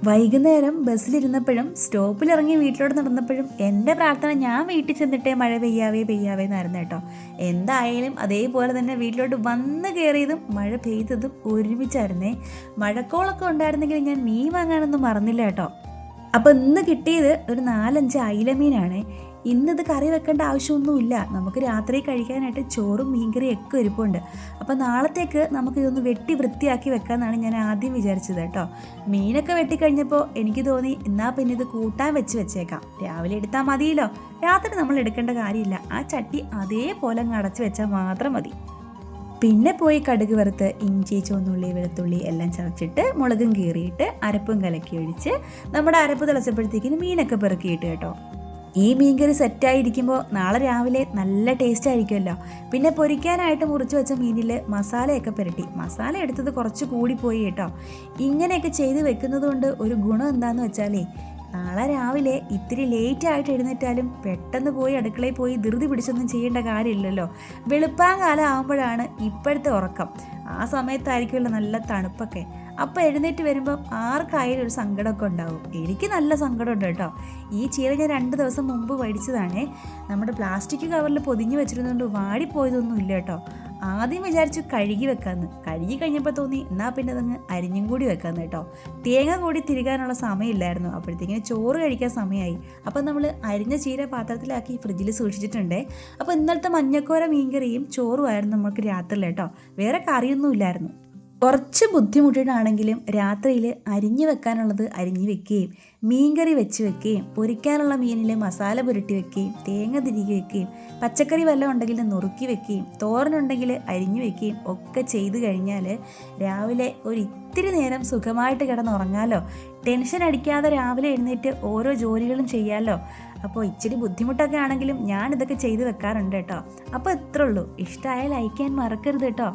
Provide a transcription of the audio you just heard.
വൈകുന്നേരം ബസ്സിലിരുന്നപ്പോഴും സ്റ്റോപ്പിലിറങ്ങി വീട്ടിലോട്ട് നടന്നപ്പോഴും എൻ്റെ പ്രാർത്ഥന ഞാൻ വീട്ടിൽ ചെന്നിട്ടേ മഴ പെയ്യാവേ പെയ്യാവേ എന്നായിരുന്നു കേട്ടോ. എന്തായാലും അതേപോലെ തന്നെ വീട്ടിലോട്ട് വന്ന് കയറിയതും മഴ പെയ്തതും ഒരുമിച്ചായിരുന്നേ. മഴക്കോളൊക്കെ ഉണ്ടായിരുന്നെങ്കിൽ ഞാൻ മീൻ വാങ്ങാനൊന്നും മറന്നില്ല കേട്ടോ. അപ്പോൾ ഇന്ന് കിട്ടിയത് ഒരു 4-5 അയിലമീനാണ്. ഇന്നിത് കറി വെക്കേണ്ട ആവശ്യമൊന്നുമില്ല, നമുക്ക് രാത്രി കഴിക്കാനായിട്ട് ചോറും മീൻകറിയും ഒക്കെ ഇരിപ്പുണ്ട്. അപ്പോൾ നാളത്തേക്ക് നമുക്കിതൊന്ന് വെട്ടി വൃത്തിയാക്കി വെക്കാമെന്നാണ് ഞാൻ ആദ്യം വിചാരിച്ചത് കേട്ടോ. മീനൊക്കെ വെട്ടിക്കഴിഞ്ഞപ്പോൾ എനിക്ക് തോന്നി എന്നാൽ പിന്നെ ഇത് കൂട്ടാൻ വെച്ചേക്കാം, രാവിലെ എടുത്താൽ മതിയല്ലോ, രാത്രി നമ്മൾ എടുക്കേണ്ട കാര്യമില്ല, ആ ചട്ടി അതേപോലെ അങ്ങ് അടച്ചു വെച്ചാൽ മാത്രം മതി. പിന്നെ പോയി കടുക് വറുത്ത് ഇഞ്ചി ചുവന്നുള്ളി വെളുത്തുള്ളി എല്ലാം ചതച്ചിട്ട് മുളകും കീറിയിട്ട് അരപ്പും കലക്കി ഒഴിച്ച് നമ്മുടെ അരപ്പ് തിളച്ചപ്പോഴത്തേക്കിന് മീനൊക്കെ പെറുക്കിയിട്ട് കേട്ടോ. ഈ മീൻകറി സെറ്റായിരിക്കുമ്പോൾ നാളെ രാവിലെ നല്ല ടേസ്റ്റ് ആയിരിക്കുമല്ലോ. പിന്നെ പൊരിക്കാനായിട്ട് മുറിച്ച് വെച്ച മീനിൽ മസാലയൊക്കെ പുരട്ടി, മസാല എടുത്തത് കുറച്ച് കൂടിപ്പോയി കേട്ടോ. ഇങ്ങനെയൊക്കെ ചെയ്ത് വെക്കുന്നത് കൊണ്ട് ഒരു ഗുണം എന്താണെന്ന് വെച്ചാലേ, നാളെ രാവിലെ ഇത്തിരി ലേറ്റായിട്ട് എഴുന്നേറ്റാലും പെട്ടെന്ന് പോയി അടുക്കളയിൽ പോയി ധൃതി പിടിച്ചൊന്നും ചെയ്യേണ്ട കാര്യമില്ലല്ലോ. വെളുപ്പാങ്കാലം ആകുമ്പോഴാണ് ഇപ്പോഴത്തെ ഉറക്കം, ആ സമയത്തായിരിക്കുമല്ലോ നല്ല തണുപ്പൊക്കെ. അപ്പോൾ എഴുന്നേറ്റ് വരുമ്പം ആർക്കായാലും ഒരു സങ്കടമൊക്കെ ഉണ്ടാവും. എനിക്ക് നല്ല സങ്കടമുണ്ട് കേട്ടോ. ഈ ചീര ഞാൻ 2 ദിവസം മുമ്പ് മേടിച്ചതാണേ. നമ്മുടെ പ്ലാസ്റ്റിക് കവറിൽ പൊതിഞ്ഞ് വെച്ചിരുന്നതുകൊണ്ട് വാടിപ്പോയതൊന്നും ഇല്ല കേട്ടോ. ആദ്യം വിചാരിച്ചു കഴുകി വെക്കാമെന്ന്, കഴുകി കഴിഞ്ഞപ്പോൾ തോന്നി എന്നാൽ പിന്നെ അതങ്ങ് അരിഞ്ഞും കൂടി വെക്കാമെന്ന് കേട്ടോ. തേങ്ങ കൂടി തിരികാനുള്ള സമയമില്ലായിരുന്നു, അപ്പോഴത്തേക്കിന് ചോറ് കഴിക്കാൻ സമയമായി. അപ്പം നമ്മൾ അരിഞ്ഞ ചീര പാത്രത്തിലാക്കി ഫ്രിഡ്ജിൽ സൂക്ഷിച്ചിട്ടുണ്ടേ. അപ്പോൾ ഇന്നലത്തെ മഞ്ഞക്കോര മീൻകറിയും ചോറുമായിരുന്നു നമുക്ക് രാത്രിയിൽ കേട്ടോ, വേറെ കറിയൊന്നും ഇല്ലായിരുന്നു. കുറച്ച് ബുദ്ധിമുട്ടിട്ടാണെങ്കിലും രാത്രിയിൽ അരിഞ്ഞു വെക്കാനുള്ളത് അരിഞ്ഞു വെക്കുകയും മീൻകറി വെച്ച് വെക്കുകയും പൊരിക്കാനുള്ള മീനിൽ മസാല പുരട്ടി വെക്കുകയും തേങ്ങ തിരികെ വെക്കുകയും പച്ചക്കറി വല്ലതും ഉണ്ടെങ്കിൽ നുറുക്കി വെക്കുകയും തോരനുണ്ടെങ്കിൽ അരിഞ്ഞു വെക്കുകയും ഒക്കെ ചെയ്ത് കഴിഞ്ഞാൽ രാവിലെ ഇത്തിരി നേരം സുഖമായിട്ട് കിടന്നുറങ്ങാമല്ലോ. ടെൻഷൻ അടിക്കാതെ രാവിലെ എഴുന്നേറ്റ് ഓരോ ജോലികളും ചെയ്യാമല്ലോ. അപ്പോൾ ഇച്ചിരി ബുദ്ധിമുട്ടൊക്കെ ആണെങ്കിലും ഞാനിതൊക്കെ ചെയ്ത് വെക്കാറുണ്ട് കേട്ടോ. അപ്പോൾ ഇത്രേ ഉള്ളൂ. ഇഷ്ടമായ ലൈക്ക് ചെയ്യാൻ മറക്കരുത് കേട്ടോ.